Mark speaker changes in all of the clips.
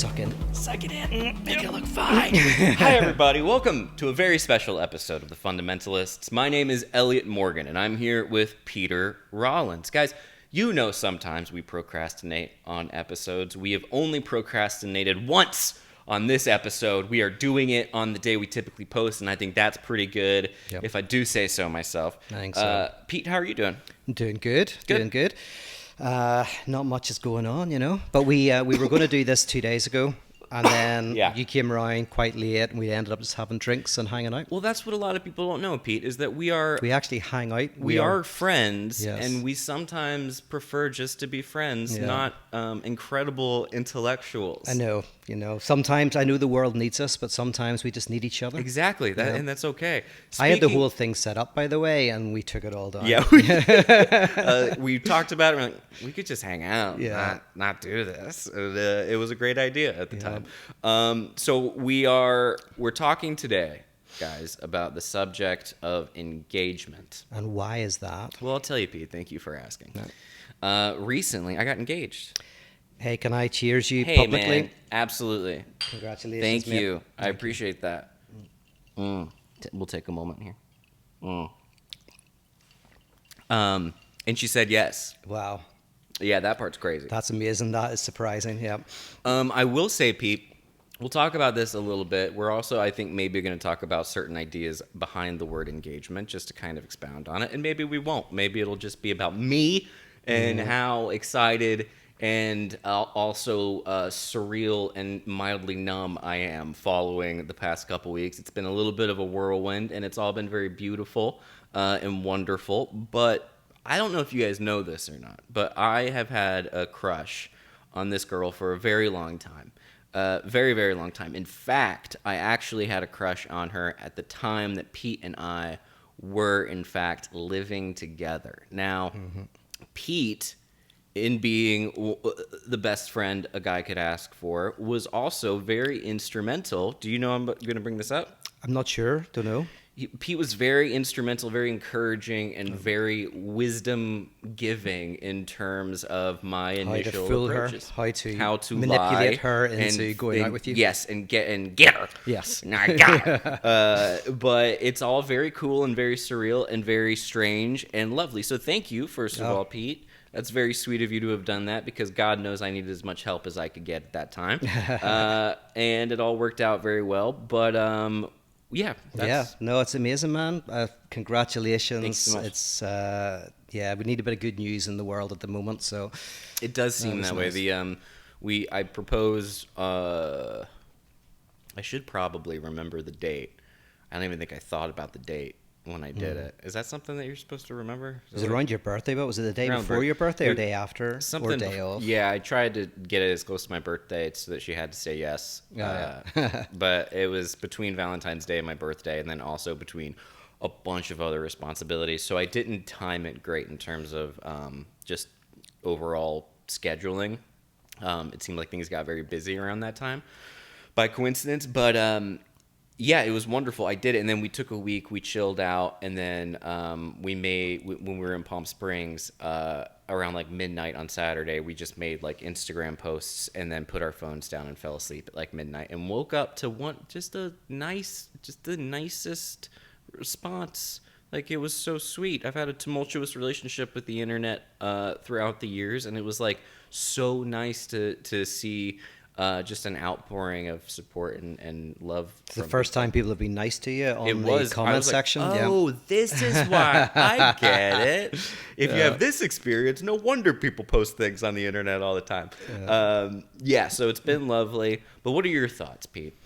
Speaker 1: Suck it in. Make it look fine.
Speaker 2: Hi, everybody. Welcome to a very special episode of the Fundamentalists. My name is Elliott Morgan, and I'm here with Peter Rollins. Guys, you know sometimes we procrastinate on episodes. We have only procrastinated once on this episode. We are doing it on the day we typically post, and I think that's pretty good, if I do say so myself.
Speaker 1: I think so.
Speaker 2: Pete, how are you doing?
Speaker 1: I'm doing good. Doing good. Not much is going on, you know. But we were going to do this 2 days ago, and then you came around quite late, and we ended up just having drinks and hanging out.
Speaker 2: Well, that's what a lot of people don't know, Pete, is that we
Speaker 1: actually hang out.
Speaker 2: We are friends,
Speaker 1: yes.
Speaker 2: and we sometimes prefer just to be friends, not incredible intellectuals.
Speaker 1: I know, you know. Sometimes I know the world needs us, but sometimes we just need each other.
Speaker 2: Exactly, and that's okay.
Speaker 1: I had the whole thing set up, by the way, and we took it all down.
Speaker 2: Yeah, we talked about it. We're like, we could just hang out, not do this. It was a great idea at the time. So we're talking today, guys, about the subject of engagement.
Speaker 1: And why is that?
Speaker 2: Well, I'll tell you, Pete. Thank you for asking. Recently, I got engaged.
Speaker 1: Hey, can I cheers you
Speaker 2: Hey,
Speaker 1: publicly?
Speaker 2: man, absolutely.
Speaker 1: Congratulations,
Speaker 2: Thank
Speaker 1: mate.
Speaker 2: you. I appreciate that. We'll take a moment here. And she said yes.
Speaker 1: Wow.
Speaker 2: Yeah, that part's crazy.
Speaker 1: That's amazing. That is surprising. Yeah.
Speaker 2: I will say, Pete, we'll talk about this a little bit. We're also, I think, maybe going to talk about certain ideas behind the word engagement, just to kind of expound on it. And maybe we won't. Maybe it'll just be about me and how excited and also surreal and mildly numb I am following the past couple weeks. It's been a little bit of a whirlwind, and it's all been very beautiful and wonderful. But I don't know if you guys know this or not, but I have had a crush on this girl for a very long time. Very, very long time. In fact, I actually had a crush on her at the time that Pete and I were, in fact, living together. Now, Pete, in being the best friend a guy could ask for, was also very instrumental. Do you know I'm going to bring this up?
Speaker 1: I'm not sure. Don't know.
Speaker 2: Pete was very instrumental, very encouraging, and very wisdom-giving in terms of my initial
Speaker 1: how to fool
Speaker 2: approaches.
Speaker 1: Her, how to
Speaker 2: lie
Speaker 1: manipulate her into going out with you.
Speaker 2: Yes, and get her.
Speaker 1: Yes.
Speaker 2: And I got her. But it's all very cool and very surreal and very strange and lovely. So thank you, first of all, Pete. That's very sweet of you to have done that, because God knows I needed as much help as I could get at that time. And it all worked out very well. But
Speaker 1: no, it's amazing, man. Congratulations.
Speaker 2: Thanks so much.
Speaker 1: It's we need a bit of good news in the world at the moment, so
Speaker 2: it does seem that way.
Speaker 1: Nice.
Speaker 2: I proposed. I should probably remember the date. I don't even think I thought about the date when I did it. Is that something that you're supposed to remember?
Speaker 1: Was it around your birthday? But was it the day before your birthday or day after? Or day off?
Speaker 2: Yeah, I tried to get it as close to my birthday so that she had to say yes. But it was between Valentine's Day and my birthday, and then also between a bunch of other responsibilities. So I didn't time it great in terms of just overall scheduling. It seemed like things got very busy around that time by coincidence. But it was wonderful. I did it, and then we took a week. We chilled out, and then when we were in Palm Springs around like midnight on Saturday, we just made like Instagram posts and then put our phones down and fell asleep at like midnight and woke up to the nicest response. Like, it was so sweet. I've had a tumultuous relationship with the internet throughout the years, and it was like so nice to see. Just an outpouring of support and love.
Speaker 1: It's the first time people have been nice to you on the comment section.
Speaker 2: Oh, this is why. I get it. If you have this experience, no wonder people post things on the internet all the time. So it's been lovely. But what are your thoughts, Pete?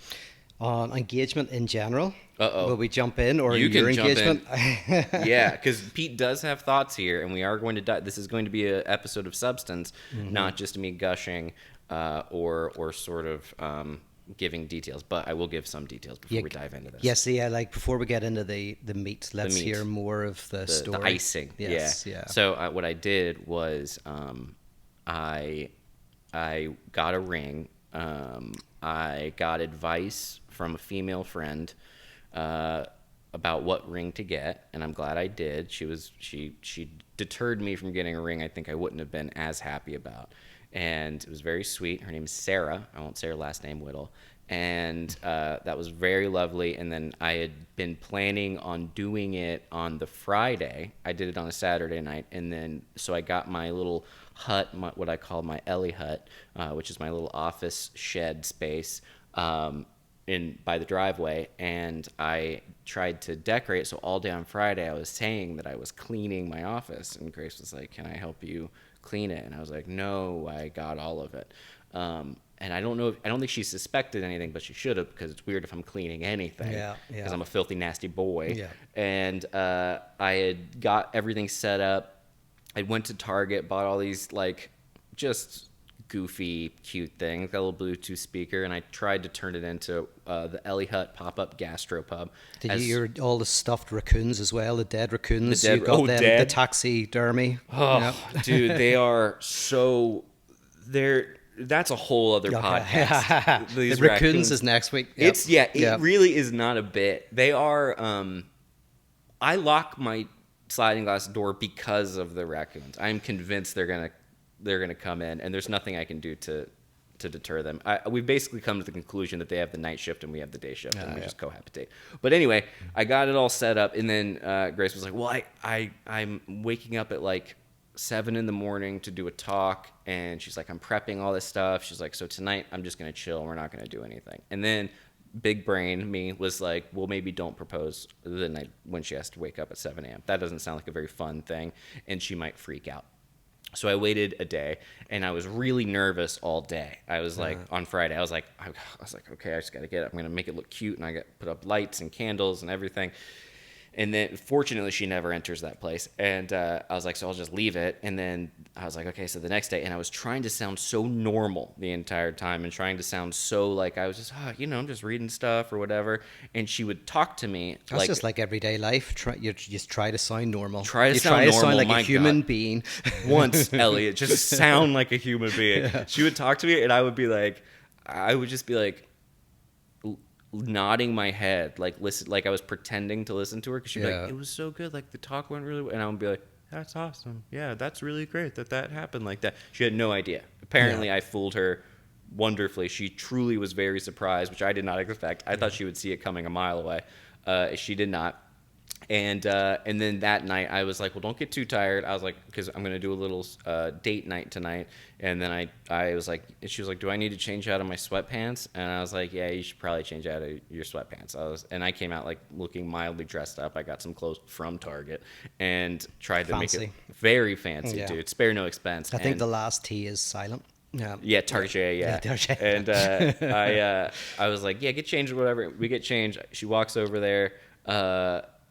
Speaker 1: On engagement in general?
Speaker 2: Uh-oh.
Speaker 1: Will we jump in, or
Speaker 2: you
Speaker 1: your
Speaker 2: can
Speaker 1: engagement?
Speaker 2: Jump in. Yeah, because Pete does have thoughts here, and we are going to this is going to be an episode of substance, not just me gushing or sort of giving details, but I will give some details before we dive into this.
Speaker 1: Yes, like before we get into the meat, let's hear more of the story.
Speaker 2: The icing.
Speaker 1: Yes,
Speaker 2: yeah. So what I did was I got a ring. I got advice from a female friend about what ring to get, and I'm glad I did. She deterred me from getting a ring I think I wouldn't have been as happy about. and it was very sweet. Her name is Sarah. I won't say her last name, Whittle. And that was very lovely. And then I had been planning on doing it on the Friday. I did it on a Saturday night. And then so I got my little hut, what I call my Ellie hut, which is my little office shed space by the driveway. And I tried to decorate. So all day on Friday, I was saying that I was cleaning my office. And Grace was like, can I help you clean it? And I was like, no, I got all of it. And I don't think she suspected anything, but she should have, because it's weird if I'm cleaning anything.
Speaker 1: Yeah.
Speaker 2: Because I'm a filthy, nasty boy.
Speaker 1: Yeah.
Speaker 2: And I had got everything set up. I went to Target, bought all these, like, just goofy, cute things. Got a little Bluetooth speaker, and I tried to turn it into the Ellie Hut pop-up gastropub.
Speaker 1: Did you get all the stuffed raccoons as well, the dead raccoons?
Speaker 2: The dead,
Speaker 1: you got them,
Speaker 2: dead?
Speaker 1: The taxidermy.
Speaker 2: Oh,
Speaker 1: Yep.
Speaker 2: dude, they are so... That's a whole other podcast.
Speaker 1: The raccoons is next week. Yep.
Speaker 2: It really is not a bit. They are. I lock my sliding glass door because of the raccoons. I'm convinced they're gonna come in, and there's nothing I can do to deter them. We've basically come to the conclusion that they have the night shift and we have the day shift, and we just cohabitate. But anyway, I got it all set up, and then Grace was like, "Well, I'm waking up at like 7 a.m. to do a talk," and she's like, "I'm prepping all this stuff." She's like, "So tonight I'm just gonna chill. We're not gonna do anything." And then big brain me was like, "Well, maybe don't propose the night when she has to wake up at 7 a.m. That doesn't sound like a very fun thing, and she might freak out." So I waited a day, and I was really nervous all day. I was like, on Friday, I was like, okay, I just gotta get it. I'm gonna make it look cute, and I got put up lights and candles and everything. And then, fortunately, she never enters that place. And I was like, so I'll just leave it. And then I was like, okay, so the next day. And I was trying to sound so normal the entire time and trying to sound so like I was just, I'm just reading stuff or whatever. And she would talk to me.
Speaker 1: That's just like everyday life. You just try to sound normal.
Speaker 2: Try to sound
Speaker 1: like a human being.
Speaker 2: Once, Elliott, just sound like a human being. Yeah. She would talk to me, and I would just be like, nodding my head, like listen, like I was pretending to listen to her, because she'd be like, "It was so good, like the talk went really well," and I would be like, "That's awesome, yeah, that's really great that happened like that." She had no idea. Apparently, I fooled her wonderfully. She truly was very surprised, which I did not expect. I thought she would see it coming a mile away. She did not. And then that night I was like, well, don't get too tired. I was like, because I'm going to do a little date night tonight. And then I was like, she was like, do I need to change out of my sweatpants? And I was like, yeah, you should probably change out of your sweatpants. I came out like looking mildly dressed up. I got some clothes from Target and tried to make it very fancy, dude. Spare no expense.
Speaker 1: I think the last T is silent.
Speaker 2: Yeah, TRasj, yeah.
Speaker 1: TRasj.
Speaker 2: And I was like, yeah, get changed or whatever. We get changed. She walks over there.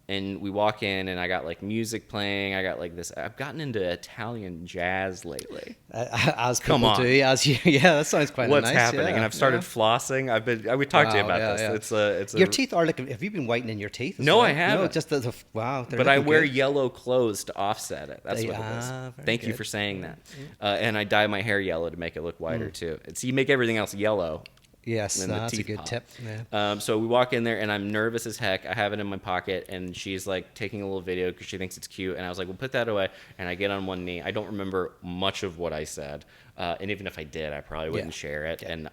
Speaker 2: And we walk in, and I got like music playing. I got like this. I've gotten into Italian jazz lately.
Speaker 1: As people do, that sounds quite nice.
Speaker 2: What's happening? Yeah, and I've started flossing. We talked to you about this.
Speaker 1: Yeah. It's your teeth are like. Have you been whitening your teeth?
Speaker 2: No, I haven't.
Speaker 1: No, just wow.
Speaker 2: But I wear yellow clothes to offset it. That's what it is. Thank you for saying that. And I dye my hair yellow to make it look whiter too. So you make everything else yellow.
Speaker 1: Yes, that's a good tip. Yeah.
Speaker 2: So we walk in there, and I'm nervous as heck. I have it in my pocket, and she's like taking a little video because she thinks it's cute. And I was like, well, put that away. And I get on one knee. I don't remember much of what I said. And even if I did, I probably wouldn't share it. Yeah. And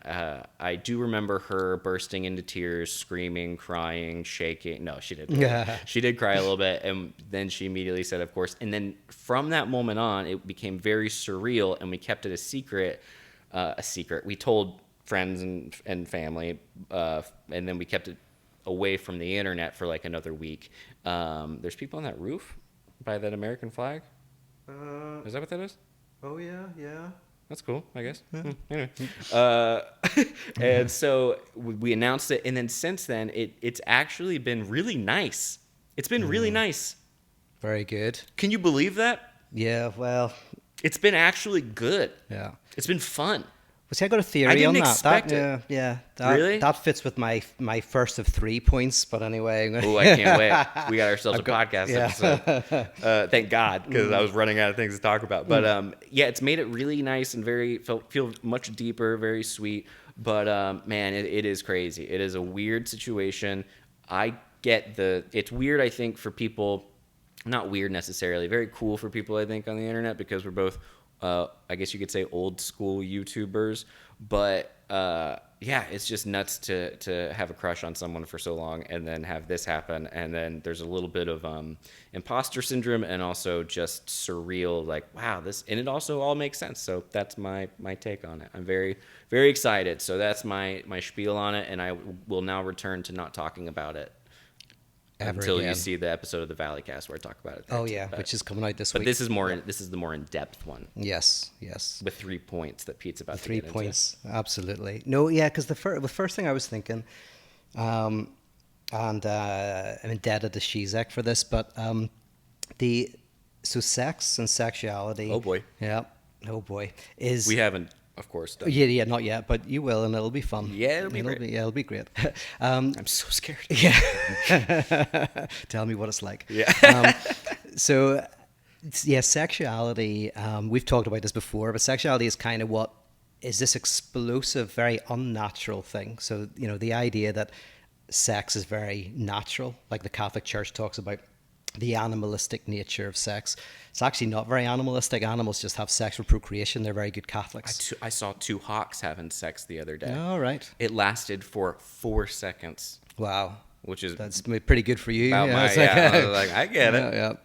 Speaker 2: I do remember her bursting into tears, screaming, crying, shaking. No, she didn't. She did cry a little bit. And then she immediately said, of course. And then from that moment on, it became very surreal, and we kept it a secret. We told friends and family, and then we kept it away from the internet for like another week. There's people on that roof by that American flag. Is that what that is?
Speaker 1: Oh yeah.
Speaker 2: That's cool, I guess. Anyway, and so we announced it, and then since then it's actually been really nice. It's been really nice.
Speaker 1: Very good.
Speaker 2: Can you believe that?
Speaker 1: Yeah. Well,
Speaker 2: it's been actually good.
Speaker 1: Yeah.
Speaker 2: It's been fun.
Speaker 1: See, I got a theory on that.
Speaker 2: Really?
Speaker 1: That fits with my first of 3 points. But anyway,
Speaker 2: oh, I can't wait. We got ourselves a podcast episode. Thank God, because I was running out of things to talk about. But it's made it really nice and feel much deeper, very sweet. But man, it is crazy. It is a weird situation. I get it's weird. I think for people, not weird necessarily. Very cool for people, I think, on the internet, because we're both I guess you could say old school YouTubers, but yeah, it's just nuts to have a crush on someone for so long and then have this happen, and then there's a little bit of imposter syndrome and also just surreal, like, wow, this, and it also all makes sense. So that's my take on it. I'm very, very excited. So that's my spiel on it, and I will now return to not talking about it until you see the episode of the Valleycast where I talk about it.
Speaker 1: Oh yeah, which is coming out this week.
Speaker 2: But this is more. This is the more in-depth one.
Speaker 1: Yes.
Speaker 2: With 3 points that Pete's about to
Speaker 1: get
Speaker 2: into.
Speaker 1: 3 points, absolutely. No, yeah, because the first thing I was thinking, and I'm indebted to Shizek for this, but so sex and sexuality.
Speaker 2: Oh boy.
Speaker 1: Yeah. Oh boy. Is
Speaker 2: we haven't. Of course. Done.
Speaker 1: Yeah, not yet, but you will, and it'll be fun.
Speaker 2: Yeah, it'll be great.
Speaker 1: It'll be great.
Speaker 2: I'm so scared.
Speaker 1: Yeah. Tell me what it's like.
Speaker 2: Yeah.
Speaker 1: So, yeah, sexuality, we've talked about this before, but sexuality is kind of what is this explosive, very unnatural thing. So, the idea that sex is very natural, like the Catholic Church talks about the animalistic nature of sex. It's actually not very animalistic. Animals just have sex for procreation. They're very good Catholics.
Speaker 2: I saw 2 hawks having sex the other day.
Speaker 1: Oh, right.
Speaker 2: It lasted for 4 seconds.
Speaker 1: Wow.
Speaker 2: That's
Speaker 1: pretty good for you.
Speaker 2: I was like, I get it.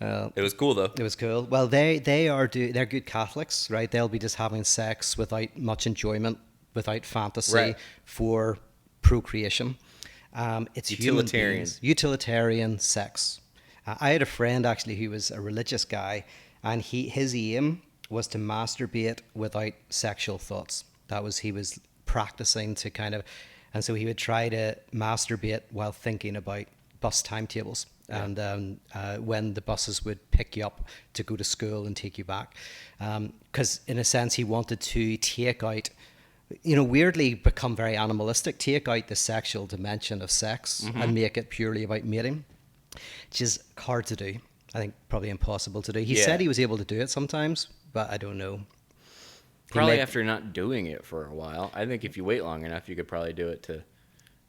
Speaker 1: Yeah.
Speaker 2: It was cool though.
Speaker 1: It was cool. Well, they're good Catholics, right? They'll be just having sex without much enjoyment, without fantasy, for procreation. It's utilitarian sex. I had a friend actually who was a religious guy, and his aim was to masturbate without sexual thoughts. He was practicing to kind of, and so he would try to masturbate while thinking about bus timetables and when the buses would pick you up to go to school and take you back, because in a sense he wanted to take out, weirdly become very animalistic, take out the sexual dimension of sex and make it purely about mating, which is hard to do. I think probably impossible to do. He said he was able to do it sometimes, but I don't know.
Speaker 2: Probably after not doing it for a while. I think if you wait long enough, you could probably do it to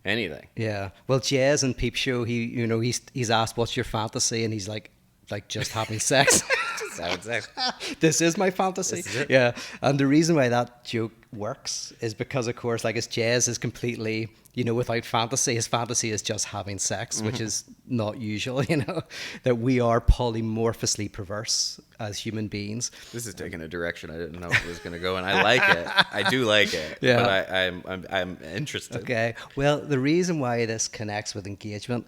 Speaker 2: anything.
Speaker 1: Yeah. Well, Jez and Peep Show, he's asked, what's your fantasy? And he's like just having sex.
Speaker 2: Just having sex.
Speaker 1: This is my fantasy.
Speaker 2: This is it.
Speaker 1: Yeah. And the reason why that joke works is because, of course, like his Jez is completely, without fantasy. His fantasy is just having sex, which is not usual, that we are polymorphously perverse as human beings.
Speaker 2: This is taking a direction I didn't know it was going to go, and I like it. I do like it.
Speaker 1: Yeah.
Speaker 2: But I'm interested.
Speaker 1: Okay. Well, the reason why this connects with engagement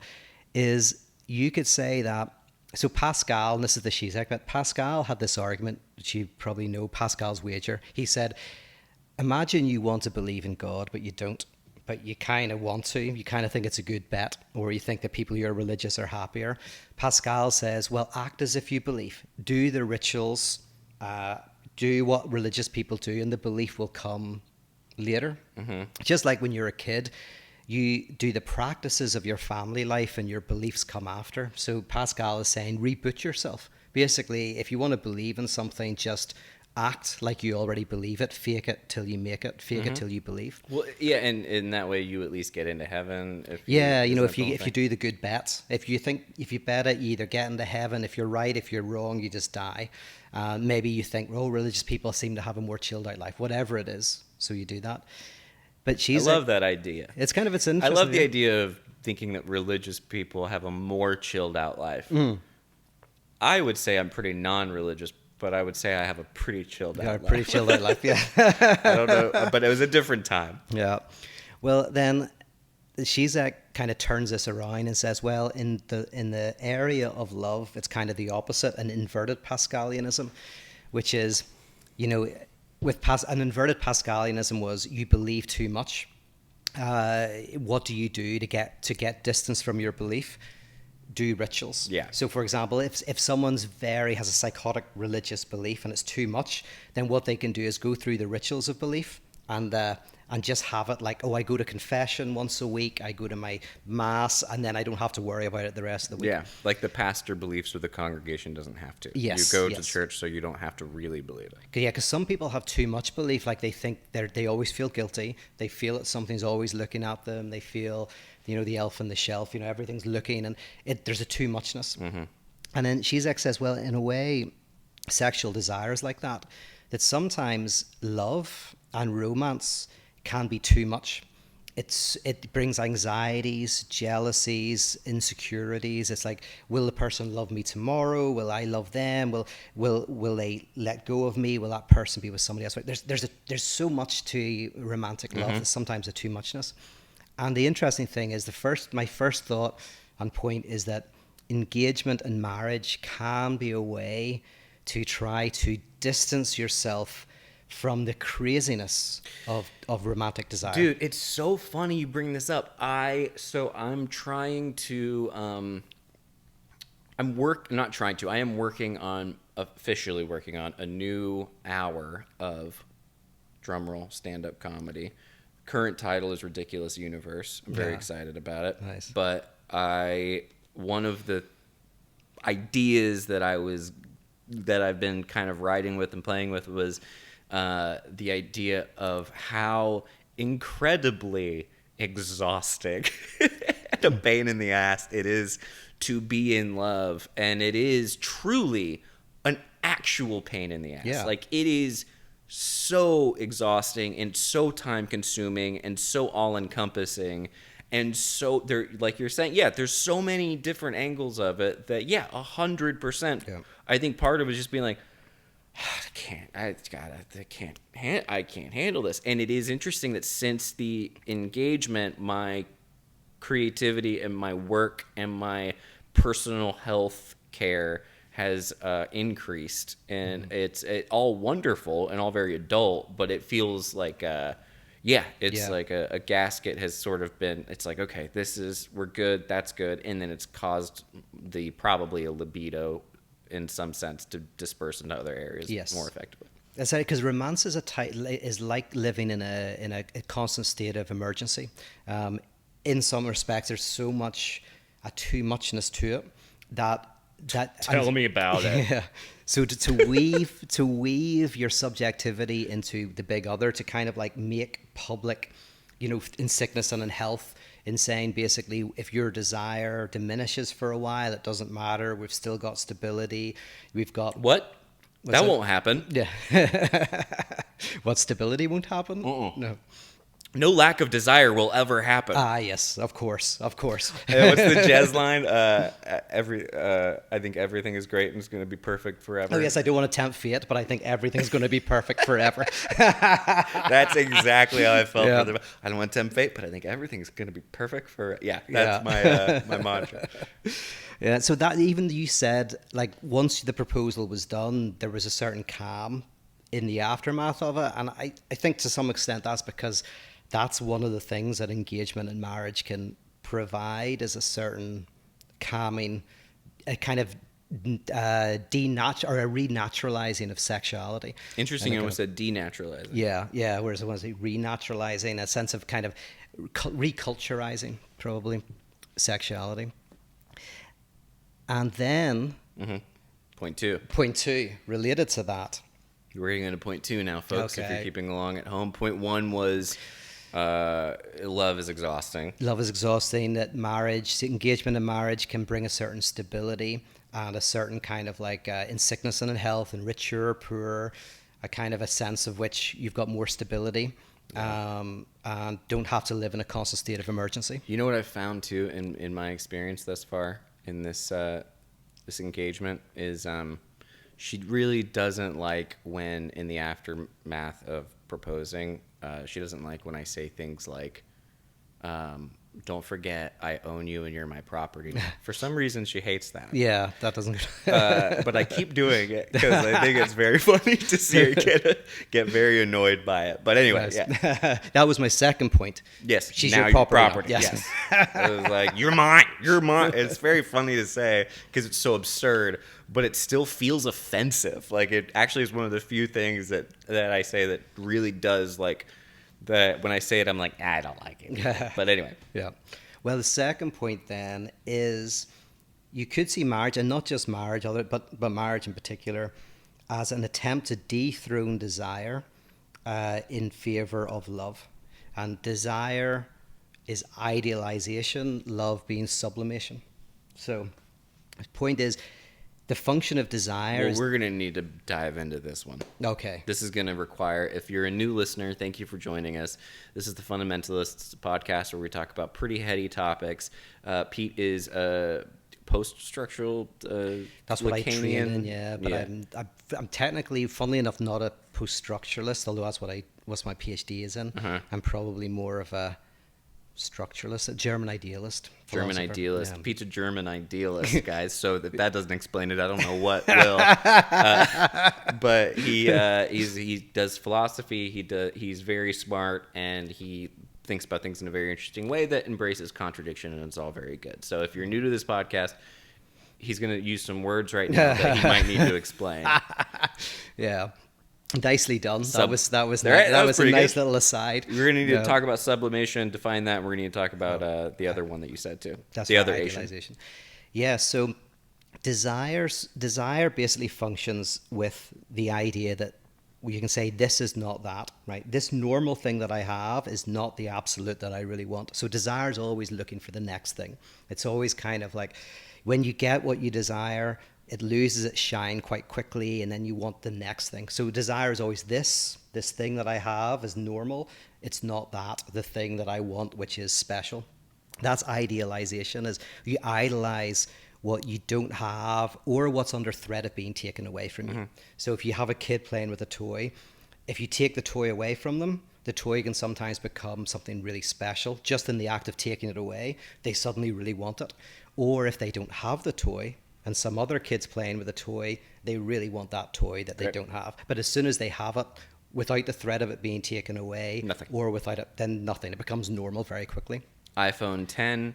Speaker 1: is you could say that. So Pascal, and this is the Shizek, but Pascal had this argument, which you probably know, Pascal's wager. He said, imagine you want to believe in God, but you don't. But you kind of want to. You kind of think it's a good bet, or you think that people who are religious are happier. Pascal says, well, act as if you believe. Do the rituals, do what religious people do, and the belief will come later. Mm-hmm. Just like when you're a kid, you do the practices of your family life and your beliefs come after. So Pascal is saying, reboot yourself. Basically, if you want to believe in something, just act like you already believe it. Fake it till you make it. Fake it till you believe.
Speaker 2: Well, yeah, and in that way, you at least get into heaven.
Speaker 1: If you do the good bets. If you bet it, you either get into heaven. If you're right, if you're wrong, you just die. Maybe you think, religious people seem to have a more chilled out life. Whatever it is, so you do that. But I
Speaker 2: love that idea.
Speaker 1: It's interesting.
Speaker 2: I love the idea of thinking that religious people have a more chilled out life. I would say I'm pretty non-religious, but I would say I have a pretty chilled out life.
Speaker 1: Pretty chilled out life, yeah.
Speaker 2: I don't know, but it was a different time.
Speaker 1: Yeah. Well, then Shizek kind of turns this around and says, well, in the area of love, it's kind of the opposite, an inverted Pascalianism, which is, an inverted Pascalianism was you believe too much. What do you do to get distance from your belief? Do rituals.
Speaker 2: Yeah.
Speaker 1: So, for example, if someone's has a psychotic religious belief and it's too much, then what they can do is go through the rituals of belief and just have it like, I go to confession once a week, I go to my mass, and then I don't have to worry about it the rest of the week.
Speaker 2: Yeah, like the pastor believes or the congregation doesn't have to.
Speaker 1: Yes.
Speaker 2: You go to church so you don't have to really believe it.
Speaker 1: Yeah, because some people have too much belief, like they think they always feel guilty, they feel that something's always looking at them, they feel, the elf on the shelf, everything's looking, and there's a too muchness. Mm-hmm. And then Shizek says, well, in a way, sexual desires like that, that sometimes love and romance can be too much. It brings anxieties, jealousies, insecurities. It's like, will the person love me tomorrow? Will I love them? Will they let go of me? Will that person be with somebody else? There's so much to romantic love. There's sometimes a too muchness. And the interesting thing is, my first thought and point is that engagement and marriage can be a way to try to distance yourself from the craziness of romantic desire.
Speaker 2: Dude, it's so funny you bring this up. I'm trying to I am officially working on a new hour of drumroll stand-up comedy. Current title is Ridiculous Universe. I'm very excited about it.
Speaker 1: Nice.
Speaker 2: But one of the ideas that I've been kind of writing with and playing with was the idea of how incredibly exhausting and a pain in the ass it is to be in love, and it is truly an actual pain in the ass.
Speaker 1: Yeah.
Speaker 2: Like, it is so exhausting and so time consuming and so all encompassing. And so there, like you're saying, there's so many different angles of it that 100%.
Speaker 1: Yeah.
Speaker 2: I think part of it is just being like, I can't handle this. And it is interesting that since the engagement, my creativity and my work and my personal health care has increased, and it's all wonderful and all very adult, but it feels like like a gasket has sort of been, it's like, okay, we're good, that's good, and then it's caused probably a libido in some sense to disperse into other areas more effectively.
Speaker 1: That's right, because romance is like living in a constant state of emergency. In some respects, there's so much a too muchness to it that
Speaker 2: Tell me about it.
Speaker 1: Yeah. So to weave your subjectivity into the big other, to kind of like make public, in sickness and in health, in saying basically, if your desire diminishes for a while, it doesn't matter. We've still got stability. We've got
Speaker 2: what? That won't happen.
Speaker 1: Yeah. What, stability won't happen? No.
Speaker 2: No lack of desire will ever happen.
Speaker 1: Yes, of course.
Speaker 2: What's the jazz line? I think everything is great and it's going to be perfect forever.
Speaker 1: Oh yes, I don't want to tempt fate, but I think everything's going to be perfect forever.
Speaker 2: That's exactly how I felt. Yeah. I don't want to tempt fate, but I think everything's going to be perfect for. Yeah, that's my mantra.
Speaker 1: Yeah. So that, even you said, like, once the proposal was done, there was a certain calm in the aftermath of it, and I think to some extent that's because that's one of the things that engagement and marriage can provide, is a certain calming, a kind of a renaturalizing of sexuality.
Speaker 2: Interesting, you almost said denaturalizing.
Speaker 1: Yeah. Whereas I want to say renaturalizing, a sense of kind of reculturizing, probably, sexuality. And then
Speaker 2: Point two,
Speaker 1: related to that.
Speaker 2: We're getting into point two now, folks. Okay. If you're keeping along at home, point one was love is exhausting.
Speaker 1: Love is exhausting. That engagement in marriage can bring a certain stability and a certain kind of like in sickness and in health, and richer or poorer, a kind of a sense of which you've got more stability, and don't have to live in a constant state of emergency.
Speaker 2: You know what I've found too in my experience thus far in this engagement is she really doesn't like when, in the aftermath of proposing, she doesn't like when I say things like, don't forget I own you and you're my property. For some reason, she hates that.
Speaker 1: Yeah, that doesn't.
Speaker 2: But I keep doing it because I think it's very funny to see her get very annoyed by it. But anyway,
Speaker 1: yes. That was my second point.
Speaker 2: Yes,
Speaker 1: she's
Speaker 2: now
Speaker 1: your property.
Speaker 2: Yes. It was like, you're mine. It's very funny to say because it's so absurd, but it still feels offensive. Like, it actually is one of the few things that I say that really does, like, that when I say it, I'm like, I don't like it. But anyway.
Speaker 1: Yeah. Well, the second point then is, you could see marriage, and not just marriage, but marriage in particular, as an attempt to dethrone desire in favor of love. And desire is idealization, love being sublimation. So the point is, the function of desire
Speaker 2: Well, we're going to need to dive into this one.
Speaker 1: Okay.
Speaker 2: This is going to require, if you're a new listener, thank you for joining us. This is the Fundamentalists podcast where we talk about pretty heady topics. Pete is a post-structural
Speaker 1: That's what I train
Speaker 2: Lacanian.
Speaker 1: in, yeah. But I'm technically, funnily enough, not a post-structuralist, although that's what my PhD is in. I'm probably more of a structuralist, a German idealist.
Speaker 2: German
Speaker 1: philosopher.
Speaker 2: idealist.
Speaker 1: Yeah.
Speaker 2: He's a German idealist, guys. So if that doesn't explain it, I don't know what will. But he does philosophy. He's very smart, and he thinks about things in a very interesting way that embraces contradiction, and it's all very good. So if you're new to this podcast, he's going to use some words right now that he might need to explain.
Speaker 1: Yeah. Nicely done. That was a
Speaker 2: pretty
Speaker 1: nice
Speaker 2: good.
Speaker 1: little aside.
Speaker 2: We're going to need to talk about sublimation, define that, and we're going to need to talk about the other one that you said too.
Speaker 1: That's
Speaker 2: the
Speaker 1: right,
Speaker 2: other
Speaker 1: idealization. Yeah, so desire basically functions with the idea that you can say this is not that, right? This normal thing that I have is not the absolute that I really want. So desire is always looking for the next thing. It's always kind of like when you get what you desire, it loses its shine quite quickly, and then you want the next thing. So desire is always this thing that I have is normal. It's not that, the thing that I want, which is special. That's idealization, is you idolize what you don't have or what's under threat of being taken away from you. So if you have a kid playing with a toy, if you take the toy away from them, the toy can sometimes become something really special. Just in the act of taking it away, they suddenly really want it. Or if they don't have the toy, and some other kid's playing with a toy, they really want that toy that they don't have. But as soon as they have it, without the threat of it being taken away, or without it, then nothing. It becomes normal very quickly.
Speaker 2: iPhone 10,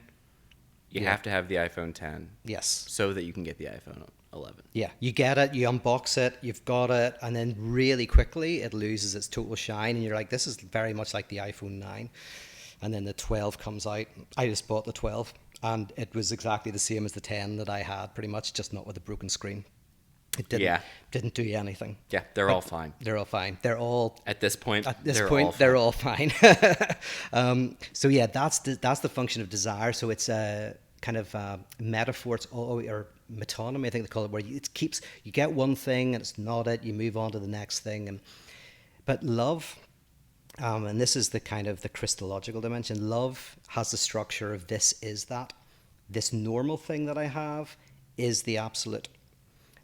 Speaker 2: you have to have the iPhone 10.
Speaker 1: Yes.
Speaker 2: So that you can get the iPhone 11.
Speaker 1: Yeah, you get it, you unbox it, you've got it, and then really quickly it loses its total shine, and you're like, this is very much like the iPhone 9. And then the 12 comes out. I just bought the 12. And it was exactly the same as the 10 that I had, pretty much, just not with a broken screen. It didn't do anything.
Speaker 2: Yeah, they're all fine.
Speaker 1: They're all fine. They're all
Speaker 2: at this point.
Speaker 1: They're all fine. So yeah, that's the function of desire. So it's a kind of metaphor. It's or metonymy, I think they call it, where you get one thing and it's not it. You move on to the next thing, but love. And this is the kind of the Christological dimension. Love has the structure of this is that. This normal thing that I have is the absolute.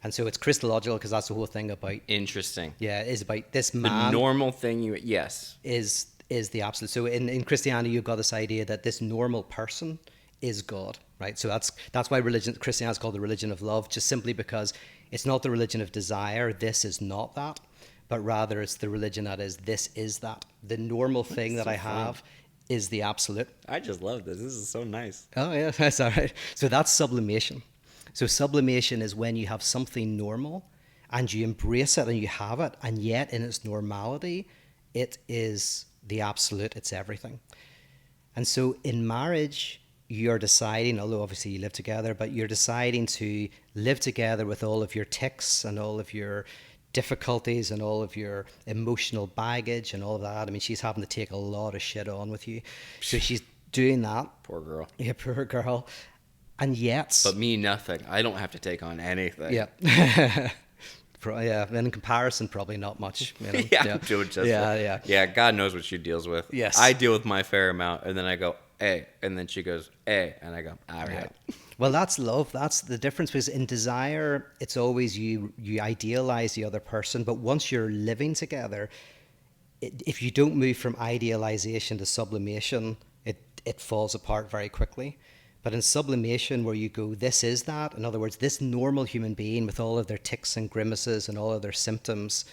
Speaker 1: And so it's Christological because that's the whole thing about...
Speaker 2: Interesting.
Speaker 1: Yeah, it is about this man...
Speaker 2: The normal thing
Speaker 1: is the absolute. So in Christianity, you've got this idea that this normal person is God, right? So that's why Christianity is called the religion of love, just simply because it's not the religion of desire. This is not that. But rather it's the religion that is, this is that. The normal thing that I have is the absolute.
Speaker 2: I just love this. This is so nice.
Speaker 1: Oh, yeah, that's all right. So that's sublimation. So sublimation is when you have something normal and you embrace it and you have it, and yet in its normality, it is the absolute, it's everything. And so in marriage, you're deciding, although obviously you live together, but you're deciding to live together with all of your tics and all of your difficulties and all of your emotional baggage and all of that. I mean, she's having to take a lot of shit on with you. So she's doing that.
Speaker 2: Poor girl.
Speaker 1: Yeah, poor girl. And yet...
Speaker 2: But me, nothing. I don't have to take on anything.
Speaker 1: Yeah. Yeah, and in comparison, probably not much. You know?
Speaker 2: Yeah, I'm doing just Yeah, God knows what she deals with.
Speaker 1: Yes.
Speaker 2: I deal with my fair amount, and then I go, hey, and then she goes, hey, and I go, all right.
Speaker 1: Well, that's love. That's the difference, because in desire, it's always you idealize the other person, but once you're living together, if you don't move from idealization to sublimation, it falls apart very quickly. But in sublimation, where you go, this is that, in other words, this normal human being with all of their tics and grimaces and all of their symptoms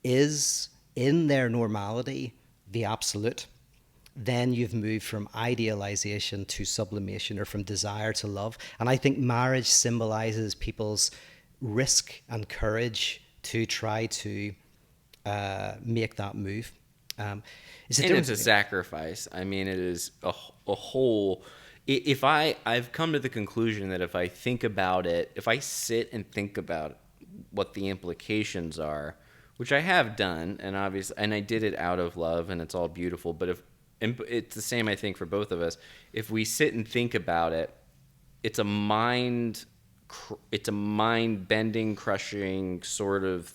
Speaker 1: is, in their normality, the absolute. Then you've moved from idealization to sublimation, or from desire to love. And I think marriage symbolizes people's risk and courage to try to make that move.
Speaker 2: It's a sacrifice. I mean, it is a whole... I've come to the conclusion that if I think about it, if I sit and think about what the implications are, which I have done, and obviously, and I did it out of love, and it's all beautiful, but it's the same, I think, for both of us. If we sit and think about it, it's a mind it's a mind-bending, crushing sort of.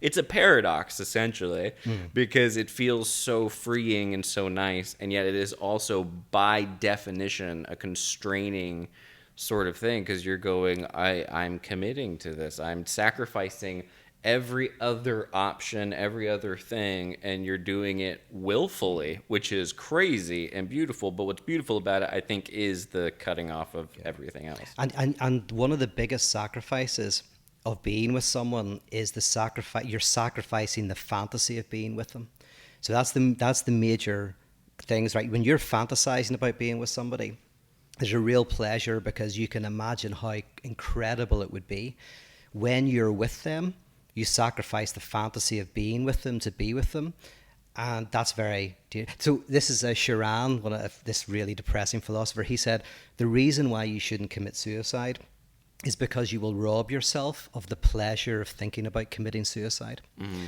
Speaker 2: It's a paradox essentially, because it feels so freeing and so nice, and yet it is also by definition a constraining sort of thing, because you're going, I'm committing to this. I'm sacrificing every other option, every other thing, and you're doing it willfully, which is crazy and beautiful. But what's beautiful about it, I think, is the cutting off of everything else.
Speaker 1: And one of the biggest sacrifices of being with someone is the sacrifice. You're sacrificing the fantasy of being with them. So that's the major things, right? When you're fantasizing about being with somebody, there's a real pleasure because you can imagine how incredible it would be. When you're with them, you sacrifice the fantasy of being with them to be with them. And that's very dear. So this is Sharan, one of this really depressing philosopher. He said, the reason why you shouldn't commit suicide is because you will rob yourself of the pleasure of thinking about committing suicide.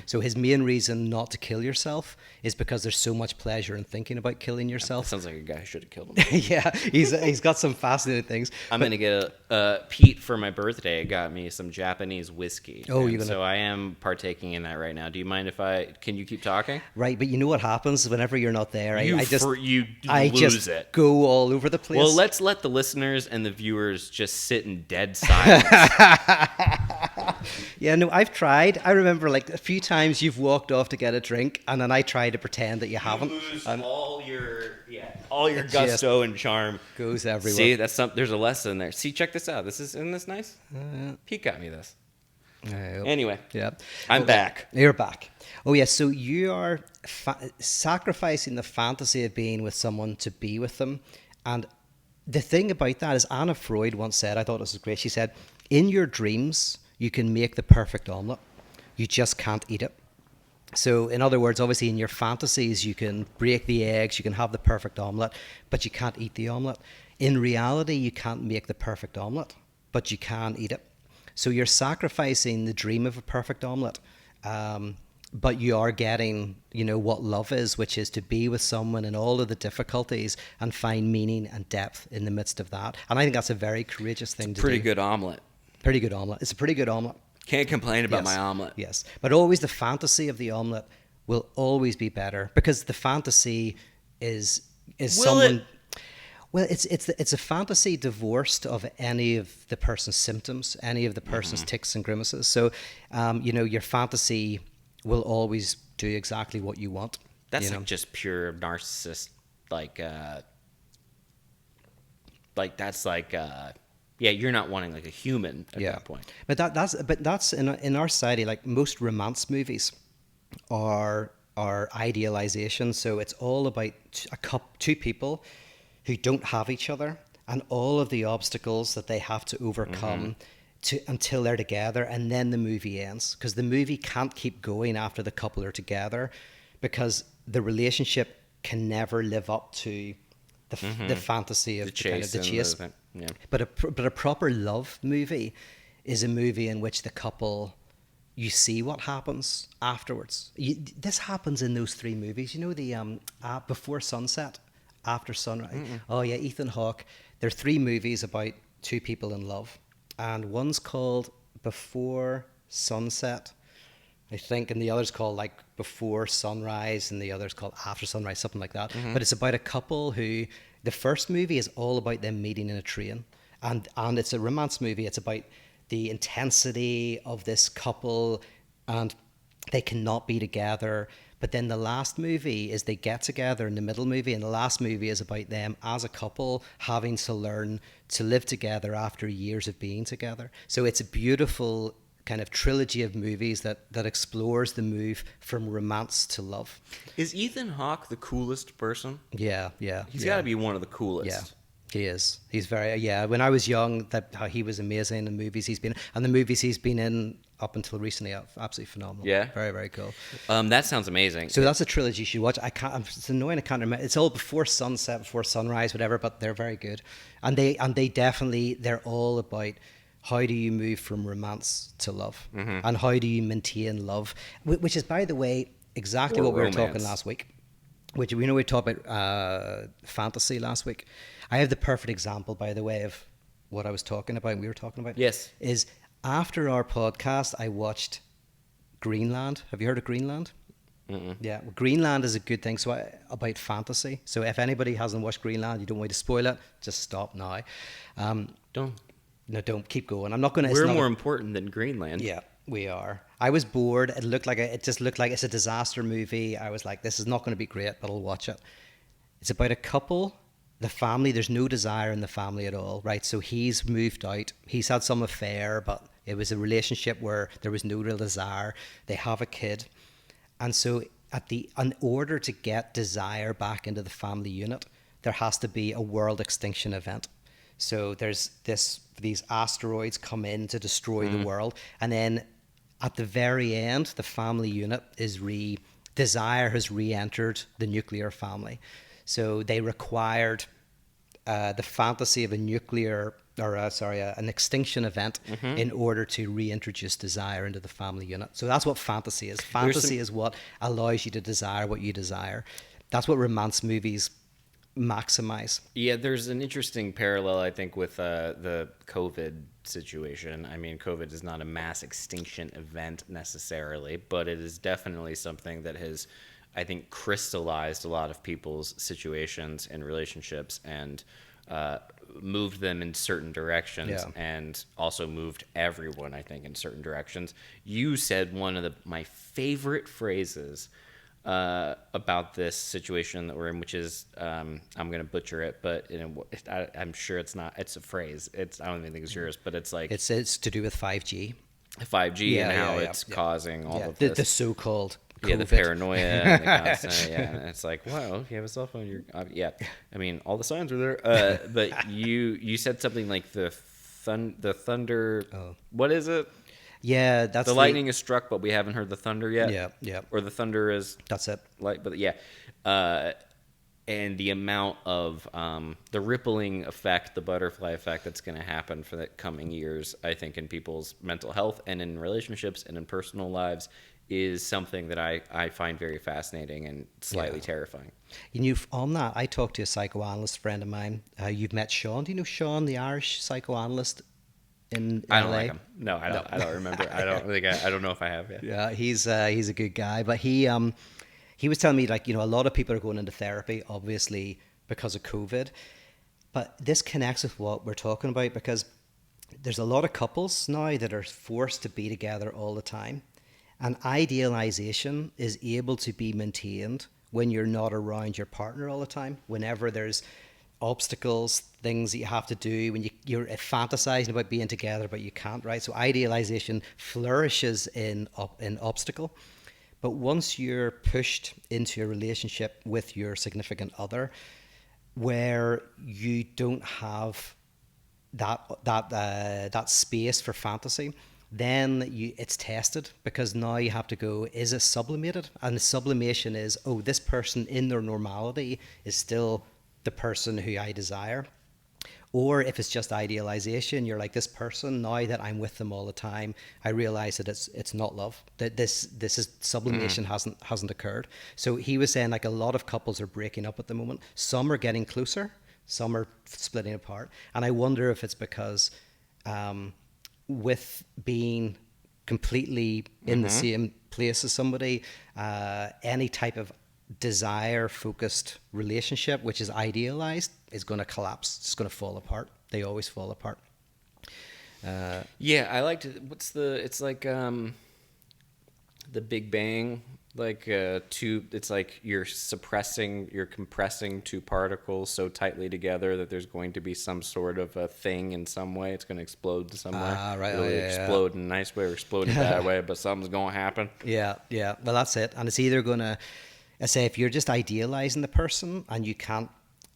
Speaker 1: So his main reason not to kill yourself is because there's so much pleasure in thinking about killing yourself.
Speaker 2: That sounds like a guy who should have killed him.
Speaker 1: Yeah, he's got some fascinating things.
Speaker 2: I'm going to get Pete for my birthday got me some Japanese whiskey.
Speaker 1: Oh, you're gonna...
Speaker 2: So I am partaking in that right now. Do you mind if can you keep talking?
Speaker 1: Right, but you know what happens whenever you're not there?
Speaker 2: You lose it.
Speaker 1: Go all over the place.
Speaker 2: Well, let's let the listeners and the viewers just sit in dead silence.
Speaker 1: Yeah, no, I've tried. I remember like a few times you've walked off to get a drink, and then I try to pretend that you haven't.
Speaker 2: Lose all your gusto and charm.
Speaker 1: Goes everywhere.
Speaker 2: See, there's a lesson there. See, check this out. Isn't this nice? Pete got me this. Anyway,
Speaker 1: yeah,
Speaker 2: I'm back.
Speaker 1: You're back. Oh yeah, so you are sacrificing the fantasy of being with someone to be with them, and the thing about that is Anna Freud once said, I thought this was great. She said, in your dreams, you can make the perfect omelette. You just can't eat it. So in other words, obviously in your fantasies, you can break the eggs, you can have the perfect omelette, but you can't eat the omelette. In reality, you can't make the perfect omelette, but you can eat it. So you're sacrificing the dream of a perfect omelette, but you are getting, what love is, which is to be with someone in all of the difficulties and find meaning and depth in the midst of that. And I think that's a very courageous thing to do.
Speaker 2: Pretty good omelet.
Speaker 1: Pretty good omelet. It's a pretty good omelet.
Speaker 2: Can't complain about my omelet.
Speaker 1: Yes, but always the fantasy of the omelet will always be better, because the fantasy is someone. Well, it's a fantasy divorced of any of the person's symptoms, any of the person's tics and grimaces. So, your fantasy will always do exactly what you want.
Speaker 2: That's like just pure narcissist, yeah, you're not wanting like a human at that point.
Speaker 1: But that's in our society, like most romance movies are idealization. So it's all about two people who don't have each other and all of the obstacles that they have to overcome until they're together, and then the movie ends, because the movie can't keep going after the couple are together, because the relationship can never live up to the fantasy of the chase.
Speaker 2: Yeah.
Speaker 1: But a proper love movie is a movie in which the couple, you see what happens afterwards. This happens in those three movies. The Before Sunset, After Sunrise. Oh yeah, Ethan Hawke. There are three movies about two people in love, and one's called Before Sunset, I think, and the other's called like Before Sunrise, and the other's called After Sunrise, something like that. But it's about a couple who, the first movie is all about them meeting in a train, and it's a romance movie. It's about the intensity of this couple, and they cannot be together. But then the last movie is they get together in the middle movie, and the last movie is about them as a couple having to learn to live together after years of being together. So it's a beautiful kind of trilogy of movies that explores the move from romance to love.
Speaker 2: Is Ethan Hawke the coolest person?
Speaker 1: Yeah.
Speaker 2: He's got to be one of the coolest.
Speaker 1: Yeah, he is. He's very, when I was young, he was amazing in movies he's been, and the movies he's been in up until recently, absolutely phenomenal.
Speaker 2: Yeah.
Speaker 1: Very, very cool.
Speaker 2: That sounds amazing.
Speaker 1: So that's a trilogy you should watch. It's annoying, I can't remember. It's all Before Sunset, Before Sunrise, whatever, but they're very good. And they definitely, they're all about how do you move from romance to love, and how do you maintain love, which is, by the way, exactly what we were talking last week. Which we talked about fantasy last week. I have the perfect example, by the way, of what I was talking about, we were talking about.
Speaker 2: Yes.
Speaker 1: Is after our podcast, I watched Greenland. Have you heard of Greenland?
Speaker 2: Mm-mm.
Speaker 1: Yeah, well, Greenland is a good thing. So about fantasy. So if anybody hasn't watched Greenland, you don't want to spoil it, just stop now.
Speaker 2: Don't.
Speaker 1: No, don't keep going. I'm not going to.
Speaker 2: We're more important than Greenland.
Speaker 1: Yeah, we are. I was bored. It just looked like it's a disaster movie. I was like, this is not going to be great, but I'll watch it. It's about a couple. The family, there's no desire in the family at all, right? So he's moved out. He's had some affair, but it was a relationship where there was no real desire. They have a kid. And so in order to get desire back into the family unit, there has to be a world extinction event. So there's these asteroids come in to destroy the world. And then at the very end, the family unit desire has re-entered the nuclear family. So they required the fantasy of an extinction event in order to reintroduce desire into the family unit. So that's what fantasy is. Fantasy is what allows you to desire what you desire. That's what romance movies maximize.
Speaker 2: Yeah, there's an interesting parallel, I think, with the COVID situation. I mean, COVID is not a mass extinction event necessarily, but it is definitely something that has, I think, crystallized a lot of people's situations and relationships and moved them in certain directions, and also moved everyone, I think, in certain directions. You said one of my favorite phrases about this situation that we're in, which is, I'm going to butcher it, but I'm sure it's not. It's a phrase. I don't even think it's yours, but it's like
Speaker 1: it's to do with 5G.
Speaker 2: 5G and how it's causing all of this.
Speaker 1: The so-called COVID.
Speaker 2: Yeah, the paranoia and the constant, and it's like, wow, if you have a cell phone, you're I mean, all the signs are there. But you said something like the thunder. Oh. What is it?
Speaker 1: Yeah, that's
Speaker 2: the lightning is struck, but we haven't heard the thunder yet.
Speaker 1: Yeah.
Speaker 2: Or the thunder is.
Speaker 1: That's it.
Speaker 2: But and the amount of the rippling effect, the butterfly effect that's going to happen for the coming years, I think, in people's mental health and in relationships and in personal lives, is something that I find very fascinating and slightly terrifying.
Speaker 1: On that, I talked to a psychoanalyst friend of mine. You've met Sean. Do you know Sean, the Irish psychoanalyst in LA?
Speaker 2: I don't like him. No, I don't. I don't remember. I don't know if I have.
Speaker 1: Yeah, he's a good guy, but he was telling me, like, a lot of people are going into therapy, obviously because of COVID, but this connects with what we're talking about, because there's a lot of couples now that are forced to be together all the time. And idealization is able to be maintained when you're not around your partner all the time. Whenever there's obstacles, things that you have to do, when you're fantasizing about being together, but you can't, right? So idealization flourishes in obstacle. But once you're pushed into a relationship with your significant other, where you don't have that space for fantasy, then it's tested, because now you have to go, is it sublimated? And the sublimation is, this person in their normality is still the person who I desire. Or if it's just idealization, you're like, this person, now that I'm with them all the time, I realize that it's not love, that this is sublimation hasn't occurred. So he was saying, like, a lot of couples are breaking up at the moment. Some are getting closer, some are splitting apart. And I wonder if it's because with being completely in the same place as somebody, any type of desire-focused relationship, which is idealized, is going to collapse. It's going to fall apart. They always fall apart.
Speaker 2: I liked it. It's like the Big Bang, like it's like you're compressing two particles so tightly together that there's going to be some sort of a thing in some way. It's going to explode in some way.
Speaker 1: Right.
Speaker 2: It'll explode in a nice way or explode in a bad way, but something's going to happen.
Speaker 1: Yeah. Well, that's it. And it's either going to, I say, if you're just idealizing the person and you can't,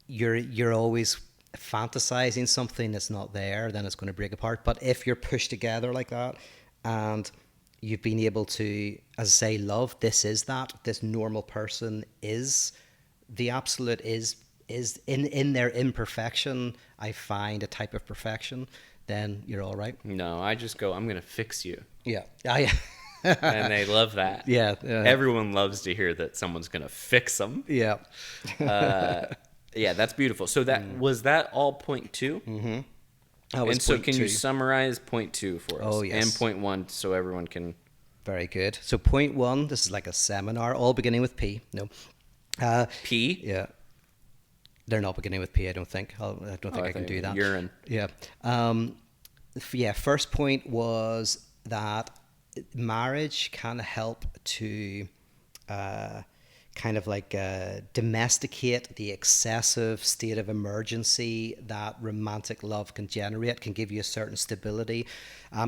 Speaker 1: you're always fantasizing something that's not there, then it's going to break apart. But if you're pushed together like that, and you've been able to, as I say, love, this normal person is the absolute, is in their imperfection, I find a type of perfection, then you're all right.
Speaker 2: No, I just go, I'm going to fix you.
Speaker 1: Yeah.
Speaker 2: And they love that.
Speaker 1: Yeah.
Speaker 2: Everyone loves to hear that someone's going to fix them.
Speaker 1: Yeah.
Speaker 2: Yeah, that's beautiful. So was that all point two?
Speaker 1: Mm-hmm. That was
Speaker 2: And so
Speaker 1: point
Speaker 2: can
Speaker 1: two.
Speaker 2: you summarize point 2 for us?
Speaker 1: Oh, yes.
Speaker 2: And point 1 so everyone can...
Speaker 1: Very good. So point 1, this is like a seminar, all beginning with P. No.
Speaker 2: P?
Speaker 1: Yeah. They're not beginning with P, I don't think. I don't think I can do that.
Speaker 2: Urine.
Speaker 1: Yeah. First point was that marriage can help to domesticate the excessive state of emergency that romantic love can generate, can give you a certain stability,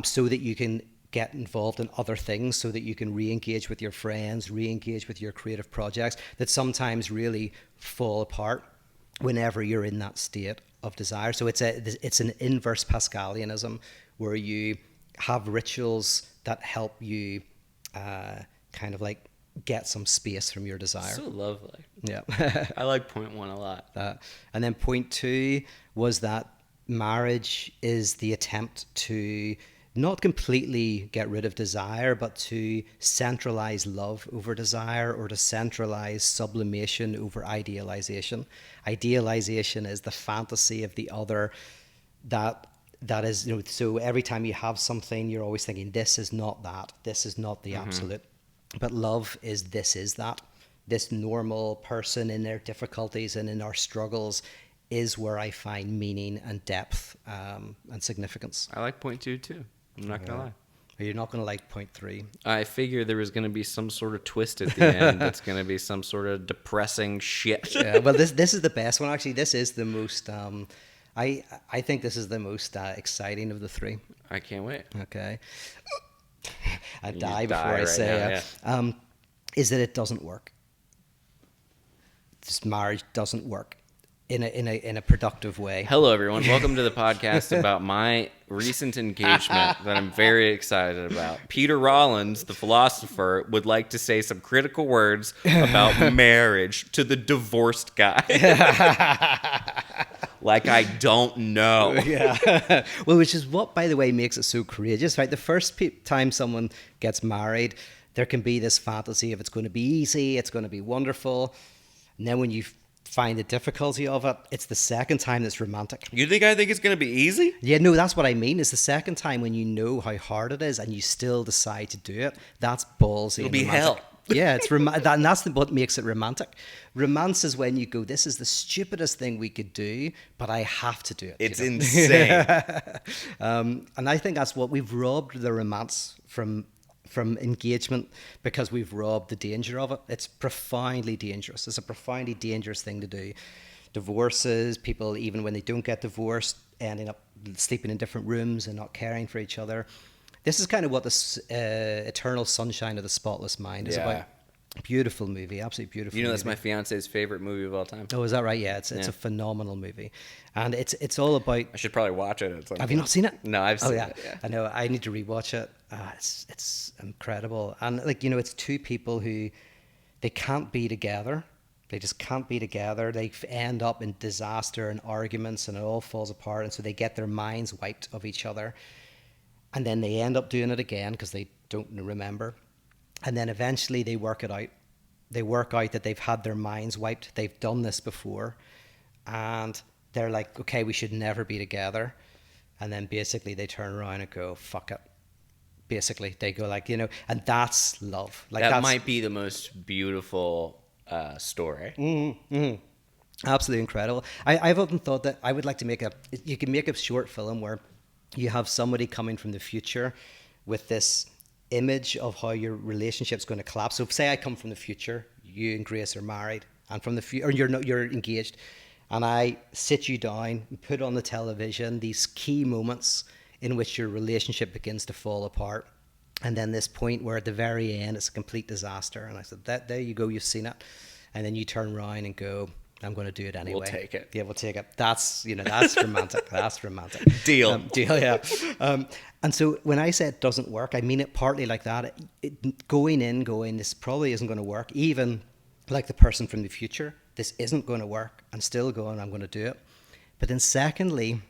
Speaker 1: so that you can get involved in other things, so that you can re-engage with your friends, re-engage with your creative projects that sometimes really fall apart whenever you're in that state of desire. So it's an inverse Pascalianism, where you have rituals that help you get some space from your desire.
Speaker 2: So lovely.
Speaker 1: Yeah.
Speaker 2: I like point 1 a lot.
Speaker 1: And then point 2 was that marriage is the attempt to not completely get rid of desire, but to centralize love over desire, or to centralize sublimation over idealization. Idealization is the fantasy of the other that is, so every time you have something, you're always thinking, this is not that, this is not the absolute. But love is, this is that. This normal person in their difficulties and in our struggles is where I find meaning and depth and significance.
Speaker 2: I like point 2 too. I'm not going to lie.
Speaker 1: You're not going to like point 3.
Speaker 2: I figure there was going to be some sort of twist at the end that's going to be some sort of depressing shit.
Speaker 1: Yeah, well, this is the best one. Actually, this is the most... I think this is the most exciting of the 3.
Speaker 2: I can't wait.
Speaker 1: Okay. I die before I say it. Yeah. Is that it doesn't work. This marriage doesn't work in a productive way.
Speaker 2: Hello, everyone. Welcome to the podcast about my recent engagement that I'm very excited about. Peter Rollins, the philosopher, would like to say some critical words about marriage to the divorced guy. Like I don't know.
Speaker 1: Yeah. Well, which is what, by the way, makes it so courageous, right? The first time someone gets married, there can be this fantasy of it's going to be easy, it's going to be wonderful. And then when you find the difficulty of it, it's the second time that's romantic.
Speaker 2: You think I think it's going to be easy?
Speaker 1: Yeah, no, that's what I mean. It's the second time when you know how hard it is and you still decide to do it. That's ballsy.
Speaker 2: It'll be
Speaker 1: romantic.
Speaker 2: hell.
Speaker 1: Yeah, and that's what makes it romantic. Romance is when you go, this is the stupidest thing we could do, but I have to do it.
Speaker 2: It's insane.
Speaker 1: And I think that's what we've robbed the romance from engagement, because we've robbed the danger of it. It's profoundly dangerous. It's a profoundly dangerous thing to do. Divorces, people, even when they don't get divorced, ending up sleeping in different rooms and not caring for each other. This is kind of what this Eternal Sunshine of the Spotless Mind is about. Beautiful movie, absolutely beautiful.
Speaker 2: You know, that's my fiance's favorite movie of all time.
Speaker 1: Oh, is that right? Yeah, it's a phenomenal movie, and it's all about.
Speaker 2: I should probably watch it.
Speaker 1: Have you not seen it?
Speaker 2: No, I've seen
Speaker 1: it.
Speaker 2: Yeah.
Speaker 1: I know. I need to rewatch it. It's incredible, and it's two people who they can't be together. They just can't be together. They end up in disaster and arguments, and it all falls apart. And so they get their minds wiped of each other. And then they end up doing it again because they don't remember. And then eventually they work it out. They work out that they've had their minds wiped. They've done this before. And they're like, okay, we should never be together. And then basically they turn around and go, fuck it. Basically, they go like, and that's love. Like
Speaker 2: that might be the most beautiful story.
Speaker 1: Mm-hmm, mm-hmm. Absolutely incredible. I've often thought that I would like to you can make a short film where you have somebody coming from the future with this image of how your relationship's going to collapse. So say I come from the future, you and Grace are married, and from the future, or you're engaged, and I sit you down and put on the television these key moments in which your relationship begins to fall apart. And then this point where at the very end, it's a complete disaster. And I said, there you go, you've seen it. And then you turn around and go, I'm going to do it anyway.
Speaker 2: We'll take it.
Speaker 1: Yeah, we'll take it. That's romantic. That's romantic.
Speaker 2: Deal.
Speaker 1: Deal, yeah. And so when I say it doesn't work, I mean it partly like that. Going, this probably isn't going to work. Even like the person from the future, this isn't going to work. I'm still going, I'm going to do it. But then secondly,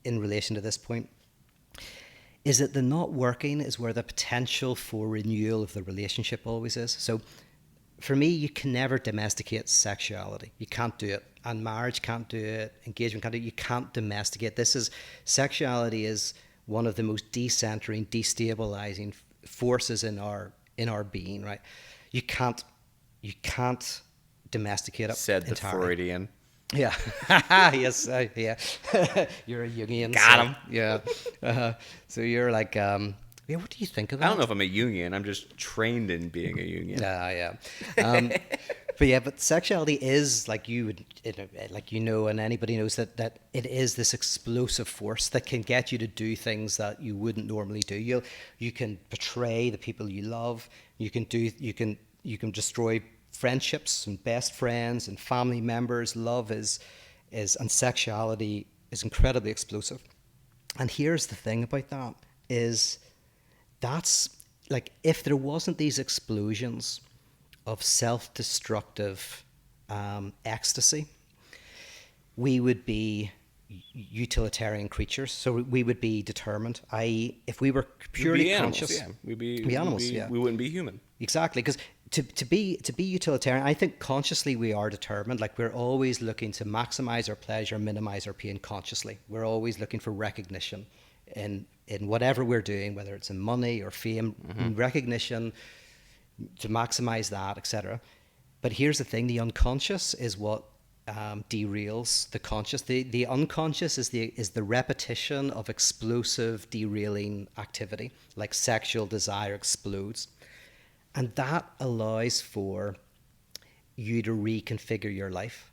Speaker 1: in relation to this point, is that the not working is where the potential for renewal of the relationship always is. So for me, you can never domesticate sexuality. You can't do it. And marriage can't do it. Engagement can't do it. You can't domesticate. Sexuality is one of the most decentering, destabilizing forces in our being, right? You can't domesticate it.
Speaker 2: Said the
Speaker 1: entirely.
Speaker 2: Freudian.
Speaker 1: Yeah. Yes. Yeah. You're a Jungian.
Speaker 2: Got him.
Speaker 1: Yeah. So you're like, yeah. What do you think of that?
Speaker 2: I don't know if I'm a Jungian. I'm just trained in being a Jungian.
Speaker 1: Yeah. But sexuality is like and anybody knows that it is this explosive force that can get you to do things that you wouldn't normally do. You can betray the people you love. You can destroy friendships and best friends and family members. Love is and sexuality is incredibly explosive. And here's the thing about that is that's like, if there wasn't these explosions of self-destructive ecstasy, we would be utilitarian creatures. So we would be determined, i.e. if we were purely conscious,
Speaker 2: we'd be animals. We wouldn't be human.
Speaker 1: Exactly, because to be utilitarian, I think consciously we are determined. Like, we're always looking to maximize our pleasure, minimize our pain consciously. We're always looking for recognition in whatever we're doing, whether it's in money or fame, recognition, to maximize that, etc. But here's the thing: the unconscious is what derails the conscious. The unconscious is the repetition of explosive derailing activity, like sexual desire explodes. And that allows for you to reconfigure your life.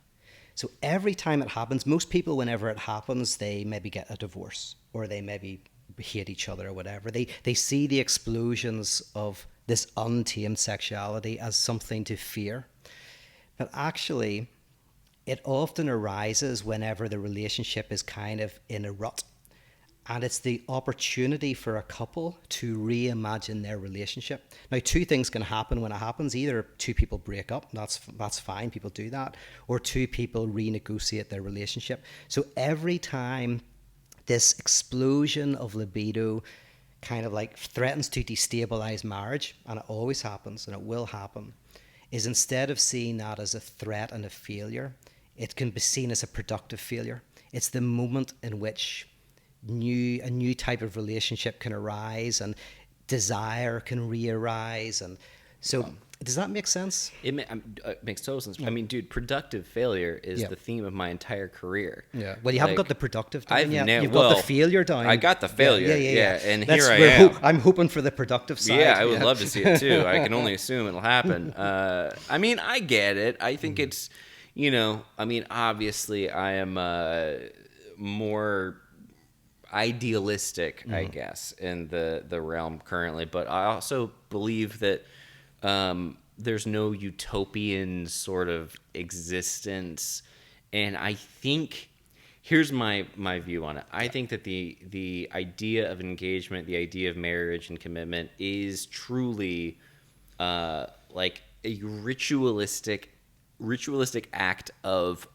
Speaker 1: So every time it happens, most people, whenever it happens, they maybe get a divorce, or they maybe hate each other or whatever. They see the explosions of this untamed sexuality as something to fear. But actually, it often arises whenever the relationship is kind of in a rut. And it's the opportunity for a couple to reimagine their relationship. Now, two things can happen when it happens. Either two people break up, that's fine, people do that, or two people renegotiate their relationship. So every time this explosion of libido kind of like threatens to destabilize marriage, and it always happens, and it will happen, is instead of seeing that as a threat and a failure, it can be seen as a productive failure. It's the moment in which a new type of relationship can arise, and desire can re-arise. And so does that make sense?
Speaker 2: It makes total sense. I mean, dude, productive failure is the theme of my entire career.
Speaker 1: Yeah. Well, you haven't got the productive down yet. You've
Speaker 2: got
Speaker 1: the failure down.
Speaker 2: I got the failure. Yeah. And
Speaker 1: here
Speaker 2: I am.
Speaker 1: I'm hoping for the productive side.
Speaker 2: Yeah, I would love to see it too. I can only assume it'll happen. I mean, I get it. I think it's, I mean, obviously I am more idealistic, I guess, in the realm currently, but I also believe that there's no utopian sort of existence, and I think here's my view on it. I think that the idea of engagement, the idea of marriage and commitment is truly like a ritualistic act of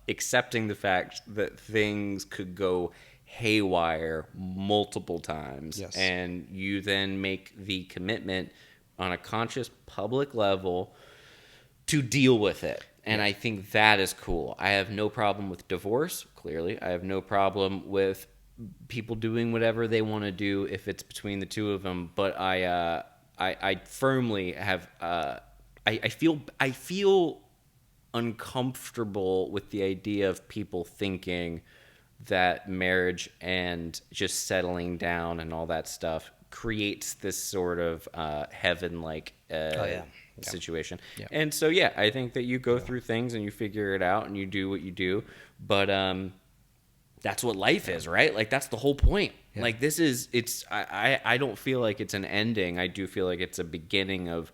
Speaker 2: accepting the fact that things could go haywire multiple times. Yes. And you then make the commitment on a conscious public level to deal with it. And I think that is cool. I have no problem with divorce, clearly. I have no problem with people doing whatever they want to do if it's between the two of them. But I firmly have I feel uncomfortable with the idea of people thinking that marriage and just settling down and all that stuff creates this sort of heaven-like situation. Yeah. And so, I think that you go through things and you figure it out and you do what you do. But that's what life is, right? Like, that's the whole point. Yeah. Like, I don't feel like it's an ending. I do feel like it's a beginning of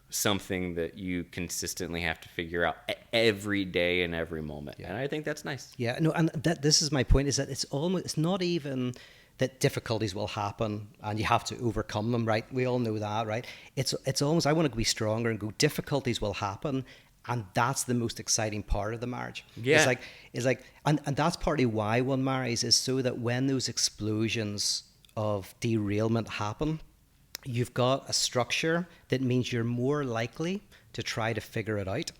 Speaker 2: something that you consistently have to figure out every day and every moment. And I think that's nice. Yeah, no, and this is my point, is that it's not even that difficulties will happen and you have to overcome them, right? We all know that, right? It's almost, I want to be stronger and go, difficulties will happen, and that's the most exciting part of the marriage. Yeah. It's like and that's partly why one marries, is so that when those explosions of derailment happen,
Speaker 1: you've got a structure that means you're more likely to try to figure it out.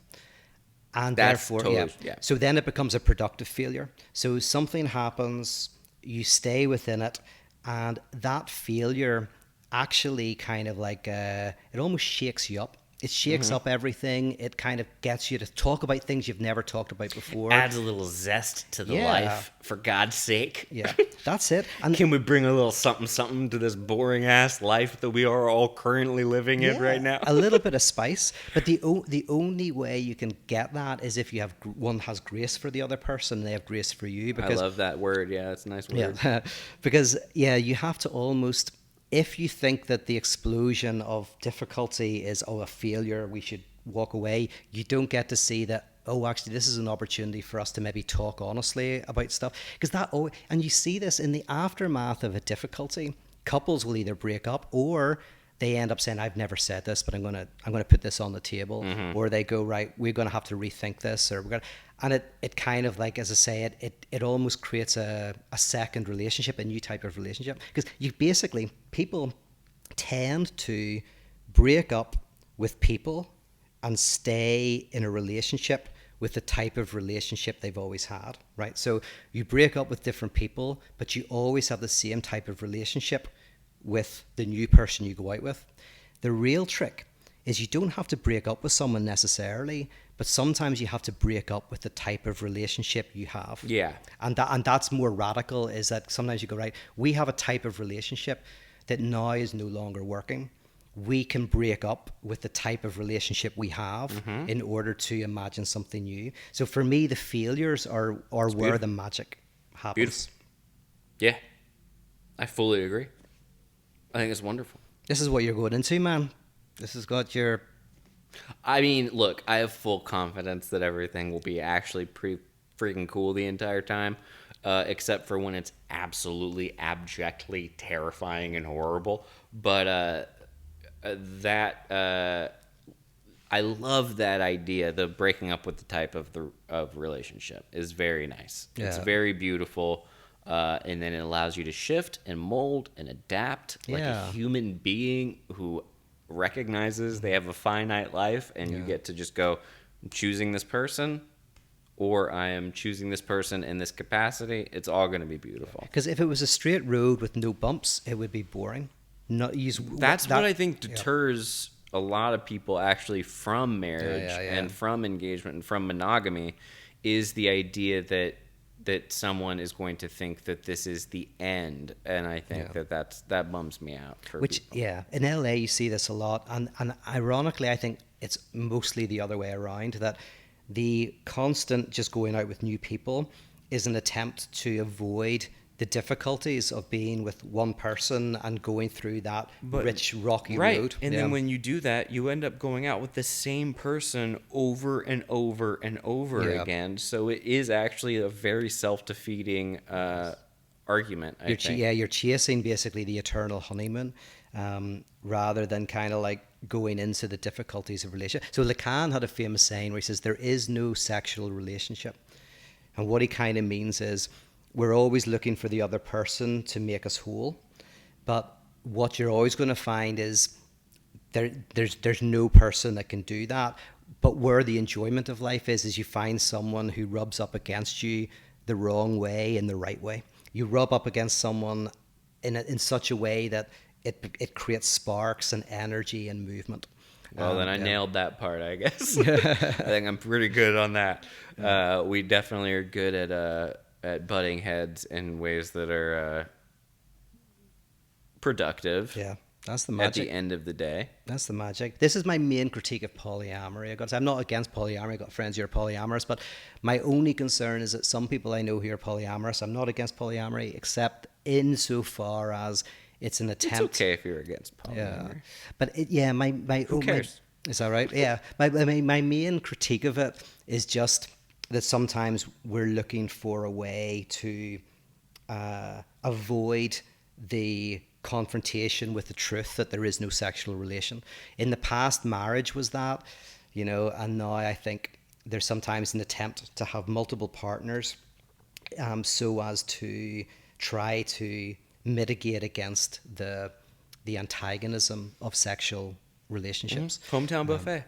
Speaker 1: And
Speaker 2: That's
Speaker 1: therefore,
Speaker 2: totally, yeah.
Speaker 1: So then it becomes a productive failure. So something happens, you stay within it, and that failure actually kind of like, it almost shakes you up. It shakes up everything. It kind of gets you to talk about things you've never talked about before.
Speaker 2: Adds a little zest to the
Speaker 1: Yeah.
Speaker 2: life, for God's sake.
Speaker 1: Yeah, that's it. And
Speaker 2: Can we bring a little something, something to this boring ass life that we are all currently living in right now?
Speaker 1: a little bit of spice. But the only way you can get that is if you have one has grace for the other person, and they have grace for you.
Speaker 2: I
Speaker 1: Because
Speaker 2: love that word. Yeah, it's a nice word.
Speaker 1: yeah, because you have to almost, if you think that the explosion of difficulty is a failure, we should walk away. You don't get to see that. Oh, actually, this is an opportunity for us to maybe talk honestly about stuff. Because and you see this in the aftermath of a difficulty. Couples will either break up, or they end up saying, "I've never said this, but I'm gonna put this on the table," or they go, "Right, we're gonna have to rethink this," or we're gonna. And it kind of like, as I say, it almost creates a second relationship, a new type of relationship. Because people tend to break up with people and stay in a relationship with the type of relationship they've always had, right? So you break up with different people, but you always have the same type of relationship with the new person you go out with. The real trick is you don't have to break up with someone necessarily, but sometimes you have to break up with the type of relationship you have.
Speaker 2: Yeah.
Speaker 1: And that's more radical, is that sometimes you go, right, we have a type of relationship that now is no longer working. We can break up with the type of relationship we have in order to imagine something new. So for me, the failures are where
Speaker 2: beautiful.
Speaker 1: the magic happens.
Speaker 2: Beautiful. Yeah, I fully agree. I think it's wonderful.
Speaker 1: This is what you're going into, man. This has got your...
Speaker 2: I mean, look, I have full confidence that everything will be actually pretty freaking cool the entire time, except for when it's absolutely abjectly terrifying and horrible. But I love that idea. The breaking up with the type of relationship is very nice.
Speaker 1: Yeah.
Speaker 2: It's very beautiful. And then it allows you to shift and mold and adapt like a human being who recognizes they have a finite life, and you get to just go, I'm choosing this person, or I am choosing this person in this capacity. It's all going to be beautiful.
Speaker 1: Because if it was a straight road with no bumps, it would be boring.
Speaker 2: That's what I think deters a lot of people actually from marriage and from engagement and from monogamy, is the idea that someone is going to think that this is the end, and I think that bums me out.
Speaker 1: In LA you see this a lot, and ironically I think it's mostly the other way around, that the constant just going out with new people is an attempt to avoid the difficulties of being with one person and going through that rich, rocky road.
Speaker 2: And then when you do that, you end up going out with the same person over and over and over again. So it is actually a very self-defeating argument, I think.
Speaker 1: You're chasing basically the eternal honeymoon, rather than kind of like going into the difficulties of relationship. So Lacan had a famous saying where he says, there is no sexual relationship. And what he kind of means is, we're always looking for the other person to make us whole, but what you're always going to find is there's no person that can do that. But where the enjoyment of life is you find someone who rubs up against you the wrong way and the right way. You rub up against someone in such a way that it creates sparks and energy and movement.
Speaker 2: Well, then I nailed that part, I guess. I think I'm pretty good on that. We definitely are good at butting heads in ways that are productive.
Speaker 1: Yeah, that's the magic.
Speaker 2: At the end of the day.
Speaker 1: That's the magic. This is my main critique of polyamory. I'm not against polyamory. I've got friends who are polyamorous, but my only concern is that some people I know who are polyamorous. I'm not against polyamory, except insofar as it's an attempt.
Speaker 2: It's okay if you're against polyamory.
Speaker 1: Yeah, but
Speaker 2: Who cares?
Speaker 1: Is that right? Yeah. My main critique of it is just that sometimes we're looking for a way to avoid the confrontation with the truth that there is no sexual relation. In the past, marriage was that, and now I think there's sometimes an attempt to have multiple partners so as to try to mitigate against the the antagonism of sexual relationships.
Speaker 2: Hometown buffet.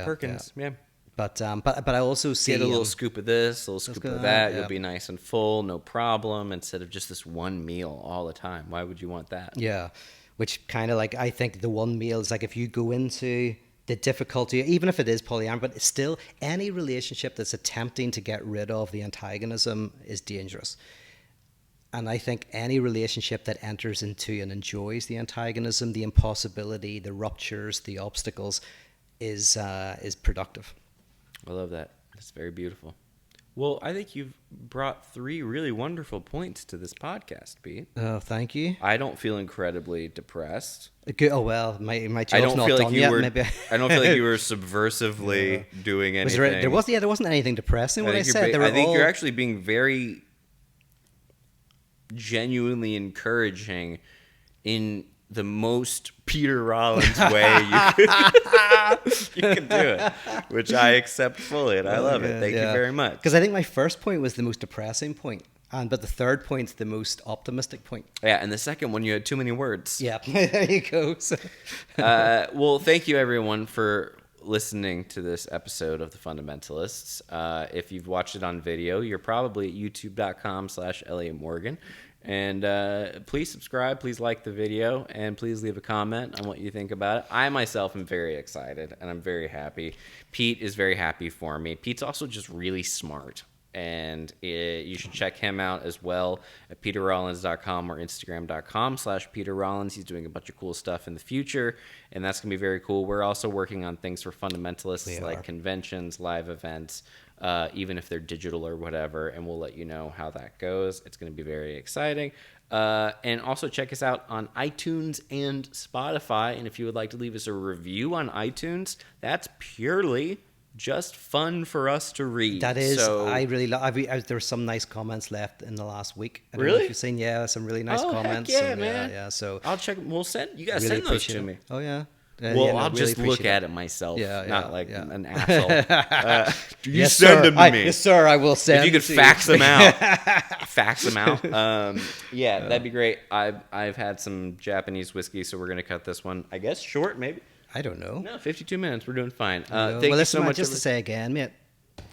Speaker 2: Perkins. Yeah.
Speaker 1: But I also see
Speaker 2: get a little scoop of this, a little scoop of that.
Speaker 1: Yeah.
Speaker 2: You'll be nice and full, no problem. Instead of just this one meal all the time. Why would you want that?
Speaker 1: Yeah, which kind of like I think the one meal is like if you go into the difficulty, even if it is polyamorous, but it's still any relationship that's attempting to get rid of the antagonism is dangerous. And I think any relationship that enters into and enjoys the antagonism, the impossibility, the ruptures, the obstacles, is productive.
Speaker 2: I love that. That's very beautiful. Well, I think you've brought 3 really wonderful points to this podcast, Pete.
Speaker 1: Oh, thank you.
Speaker 2: I don't feel incredibly depressed.
Speaker 1: Good. Oh well, my job's not done yet. Maybe
Speaker 2: I don't feel like you were subversively doing anything.
Speaker 1: There wasn't anything depressing when I said.
Speaker 2: I think you're actually being very genuinely encouraging in the most Peter Rollins way you could do it, which I accept fully, and I love it. Thank you very much.
Speaker 1: Because I think my first point was the most depressing point, but the third point's the most optimistic point.
Speaker 2: Yeah, and the second one, you had too many words.
Speaker 1: Yeah, there you go.
Speaker 2: Well, thank you, everyone, for listening to this episode of The Fundamentalists. If you've watched it on video, you're probably at youtube.com/Elliott Morgan. And please subscribe, please like the video, and please leave a comment on what you think about it. I myself am very excited, and I'm very happy. Pete is very happy for me. Pete's also just really smart, and you should check him out as well at peterrollins.com or instagram.com/peterrollins. He's doing a bunch of cool stuff in the future, and that's going to be very cool. We're also working on things for fundamentalists like conventions, live events, even if they're digital or whatever, and we'll let you know how that goes. It's going to be very exciting. And also check us out on iTunes and Spotify. And if you would like to leave us a review on iTunes, that's purely just fun for us to read.
Speaker 1: That is, so, I really love. There were some nice comments left in the last week. I don't know if you've seen, some really nice comments.
Speaker 2: Heck yeah, man.
Speaker 1: Yeah, so
Speaker 2: I'll check. We'll send. You guys really send those to me.
Speaker 1: Oh yeah.
Speaker 2: I'll just look at it myself, not like an asshole.
Speaker 1: You
Speaker 2: send them to me.
Speaker 1: Yes, sir, I will send.
Speaker 2: If you could fax them out, that'd be great. I've had some Japanese whiskey, so we're gonna cut this one, I guess, short, maybe.
Speaker 1: I don't know.
Speaker 2: No, 52 minutes. We're doing fine.
Speaker 1: Thank you so much. Just to say again, mate,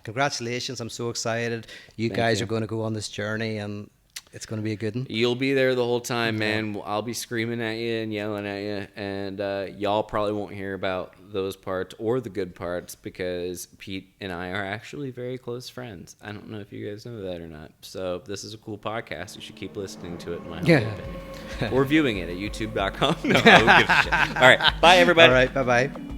Speaker 1: congratulations. I'm so excied. You guys are going to go on this journey, and it's going to be a good one.
Speaker 2: You'll be there the whole time, man. I'll be screaming at you and yelling at you, and y'all probably won't hear about those parts or the good parts because Pete and I are actually very close friends. I don't know if you guys know that or not. So this is a cool podcast. You should keep listening to it, in my opinion. Or viewing it at youtube.com. No, who gives a shit. All right. Bye, everybody.
Speaker 1: All right. Bye-bye.